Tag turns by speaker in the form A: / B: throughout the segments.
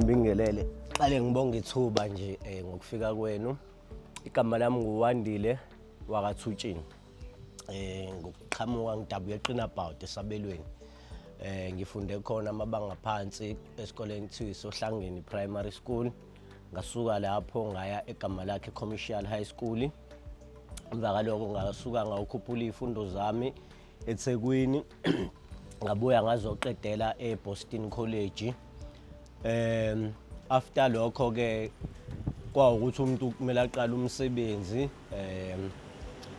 A: Ngibingelele. Qale ngibonga ithuba nje ngokufika kwenu. Igama lami nguWandile wakaThutshini. Ngokuqhamuka ngidabuye eQinabhawude esabelweni. Ngifunde khona amabanga aphansi esikoleni ekuthiwa Sohlangeni Primary School. Ngasuka lapho ngaya egama lakhe Commercial High School. Emva kaloko ngasuka ngawukhuphula izifundo zami eThekwini. Ngabuya ngazoqedela eBoston College. After lokho ke kwawukuthi umuntu kumele aqale umsebenzi.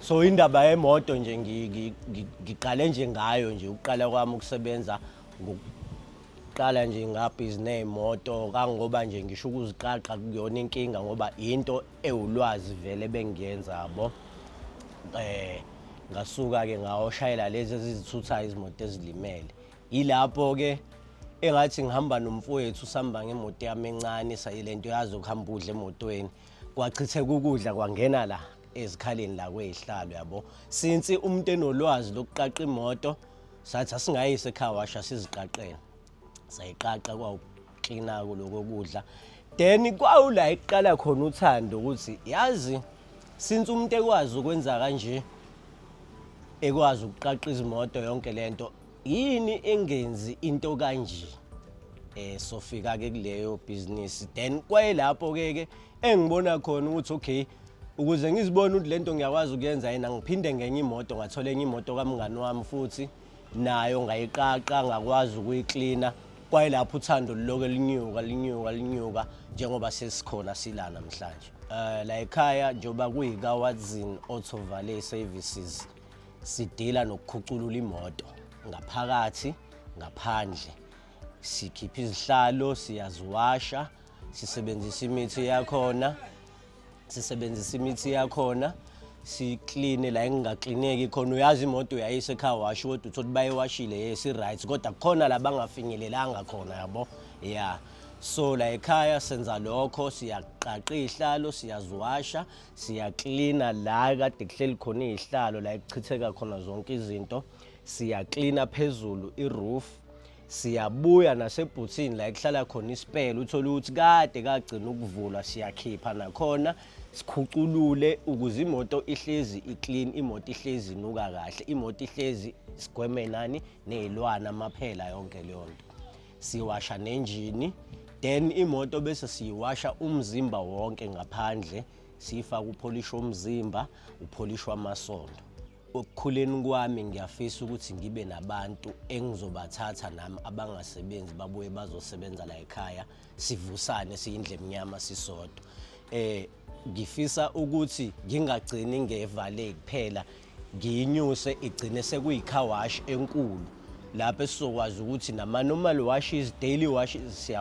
A: So indaba yemoto nje ngiqale nje ngayo nje uqala kwami ukusebenza ngokuqala nje ngabhizinesi imoto kangoba nje ngisho ukuziqaqa kuyona inkinga ngoba into ewulwazi vele bengiyenza yabo. Ngasuka ke ngawoshayela lezi ezizithutha izimoto ezilimele. Yilapho ke engathi ngihamba nomfowethu sihamba ngemoto yami encane sayilento yazi ukuhamba udle emotweni. Kwachitheka ukudla kwangena la ezikhaleni la kwezihlalo yabo. Since umuntu enolwazi lokuqaqa imoto sathi asingayise ekhaya washa siziqaqela. Sayiqaqa kwawuklina lokho kudla. Then kwawula iqala khona uthando ukuthi yazi since umuntu ekwazi ukwenza kanje ekwazi ukuqaqa izimoto yonke lento yini engenzi into kanje. Sofika ke kuleyo business then kwayelapho ke engibona khona ukuthi okay ukuze ngizibone ukuthi lento ngiyakwazi ukuyenza yena ngiphinde ngenye imoto ngathola enye imoto kamngani wami futhi nayo ngayiqaqa ngakwazi ukuyiklina. Kwayelapho uthando lokho linyuka njengoba sesikhona sila namhlanje. La ekhaya njoba kuyika Watson Auto Valet Services sidila nokukhuculula imoto ngaphakathi ngaphandle. Sikhipha izihlalo siyaziwasha sisebenzisa imithi yakhona sikline la engingaklineki khona uyazi imoto uyayisa ekhaya wash kodwa uthi bayewashile yes right kodwa khona la bangafinyelelanga khona yabo. So la ekhaya senza lokho siyaqaqa izihlalo siyaziwasha siyaklina la kade kuhleli khona izihlalo la ekuchitheka khona zonke izinto siyaklina phezulu iroof. Siyabuya nasebhuthini la ekuhlala khona isipele uthola ukuthi kade kagcina ukuvulwa siyakhipha nakhona sikhuculule ukuze imoto ihlezi iclean, imoto ihlezi inuka kahle, imoto ihlezi sigweme nani nezilwana amaphela yonke leyo nto. Siwasha nenjini then imoto bese siyiwasha umzimba wonke ngaphandle sifaka upolish omzimba upolish wamasondo. Ukukhuleni kwami ngiyafisa ukuthi ngibe nabantu engizobathatha nami abangasebenzi babuye bazosebenza la ekhaya sivusane siyindle emnyama sisodwa. Ngifisa ukuthi ngingagcini ngevale kuphela ngiyinyuse igcine sekuyicar wash enkulu lapho sizokwazi ukuthi nama normal washes daily washes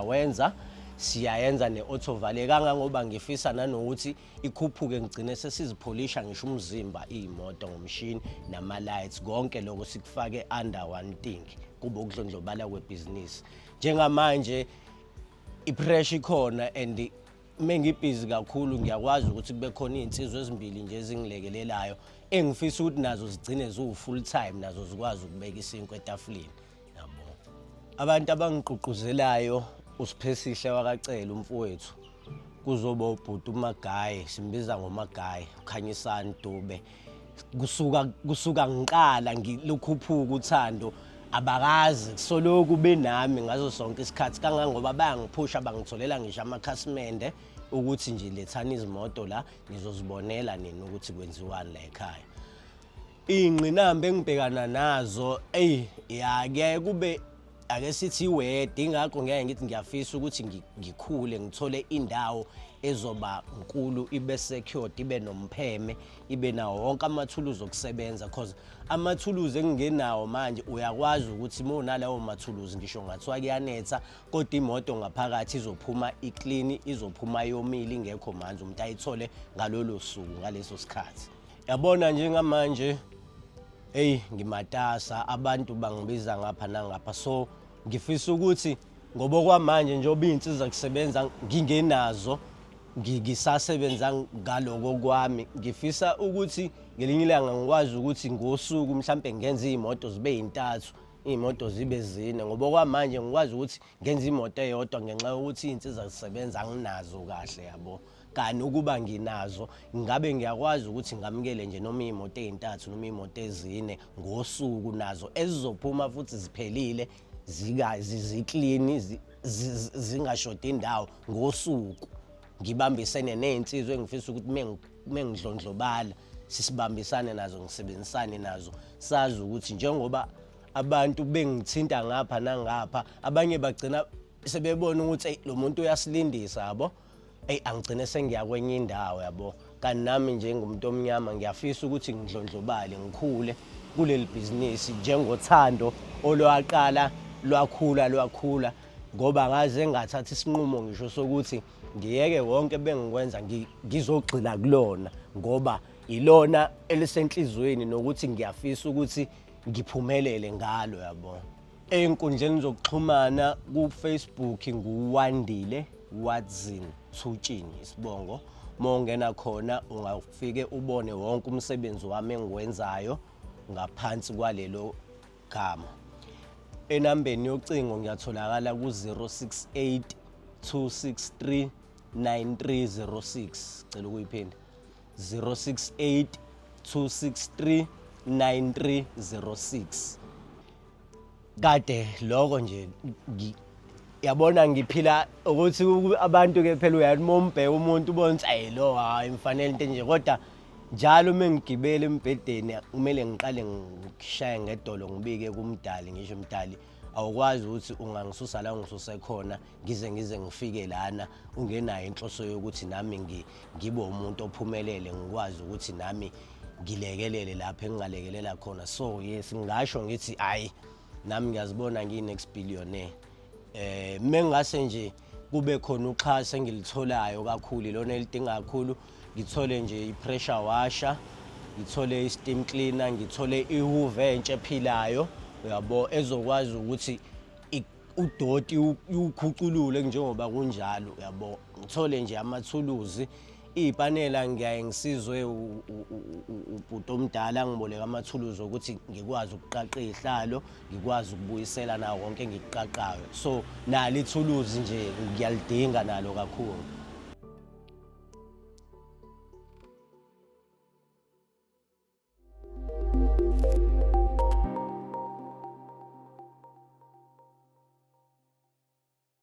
A: siyayenza ne-auto valet kangangoba ngifisa nanokuthi ikhuphuke ngigcine sesizipolisha ngisho umzimba imoto ngomshini nama lights konke lokho sikufake under one thing kube ukudlondlobala kwebusiness. Njengamanje ipressure ikhona and mengibhizi kakhulu ngiyakwazi ukuthi kube khona izinsizwa ezimbili nje ezingilekelelayo engifisa ukuthi nazo zigcine ziwu full time nazo zikwazi ukubeka isinkwa etafuleni yabo. Abantu abangigqugquzelayo uSiphesihle wakacela umfowethu kuzoba ubhuti uMagaye simbiza ngoMagaye uKhanyisani Dube. Kusuka ngiqala ngilukhuphuka uthando abakazi soloku benami ngazo sonke isikhathi kangangoba bayangiphusha bangitholela ngisho amakhasimende ukuthi nje lethani izimoto la nizozibonela nini ukuthi kwenziwani la ekhaya. Ingqinamba engibhekana nazo yake kube ake sithi iwede ingakho ngeke ngithi ngiyafisa ukuthi ngikhule ngithole indawo ezoba nkulu ibe secured ibe nompheme ibe nawo wonke amathuluzi okusebenza because amathuluzi engingenawo manje uyakwazi ukuthi monalawo mathuluzi ngisho ngathiwa kuyanetha kodwa imoto ngaphakathi izophuma iclean izophuma yomile ingekho manje umuntu ayithole ngalolo suku ngaleso sikhathi. Yabona njengamanje ngimatasa abantu bangibiza ngapha nangapha so ngifisa ukuthi ngoba kwamanje njengoba izinsiza kusebenza ngingenazo ngisasebenza ngaloko kwami ngifisa ukuthi ngelinye ilanga ngikwazi ukuthi ngosuku mhlambe ngenze izimoto zibe 3 iy'moto zibe zine, ngoba okwamanje ngikwazi ukuthi ngenze imoto eyodwa ngenxa yokuthi iy'nsiza zisebenza anginazo kahle yabo. Kanti ukuba nginazo ngabe ngiyakwazi ukuthi ngamukele nje noma iy'moto ey'ntathu noma iy'moto ezine ngosuku nazo ezizophuma futhi ziphelile ziklini zingashodi indawo ngosuku. Ngibambisene ney'nsizwa engifisa ukuthi mengidlondlobala sisibambisane nazo, ngisebenzisane nazo, sazi ukuthi njengoba abantu bengithinta ngapha nangapha, abanye bagcina sebebona ukuthi lo muntu uyasilindisa yabo. Angigcine sengiya kwenye indawo yabo. Kanti nami njengomuntu omnyama ngiyafisa ukuthi ngidlondlobale ngikhule kuleli bhizinisi njengothando olwaqala lwakhula ngoba ngaze ngathatha isinqumo ngisho sokuthi ngiyeke wonke bengikwenza ngizogxila kulona ngoba ilona elisenhlizweni nokuthi ngiyafisa ukuthi ngiphumelele ngalo yabo. Ey'nkundleni zokuxhumana ku-Facebook nguWandile Watson Thutshini isibongo. Uma ungena khona ungafike ubone wonke umsebenzi wami engiwenzayo ngaphansi kwalelo gama. Enambeni yocingo ngiyatholakala ku-068 263 9306. Cela ukuyiphinda 068 263 9306. Kade lokho nje yabona ngiphila ukuthi abantu ke phela uyathi mombheka umuntu ubona ukuthi lo hayi mfanele into nje, kodwa njalo mengigibela embhedeni kumele ngiqale ngishaye ngedolo ngibike kumdali, ngisho umdali awukwazi ukuthi ungangisusa la ngisuse khona ngize ngifike lana ungenayo inhloso yokuthi nami ngibe umuntu ophumelele, ngikwazi ukuthi nami ngilekelele lapho engingalekelela khona. So yes, ngisho ngithi hayi nami ngiyazibona ngiyi-next billionaire. Mengase nje kube khona uxhaso engilitholayo kakhulu, ilona elidinga kakhulu, ngithole nje i-pressure washer, ngithole i-steam cleaner, ngithole ihuve entsha ephilayo yabo ezokwazi ukuthi udoti ukhuculule njengoba kunjalo yabo. Ngithole nje amathuluzi, iy'panela ngiyaye ngisizwe ubhuti omdala ngiboleka amathuluzi ukuthi ngikwazi ukuqaqa iy'hlalo, ngikwazi ukubuyisela nawo wonke engikuqaqayo. So nalo ithuluzi nje ngiyalidinga nalo kakhulu.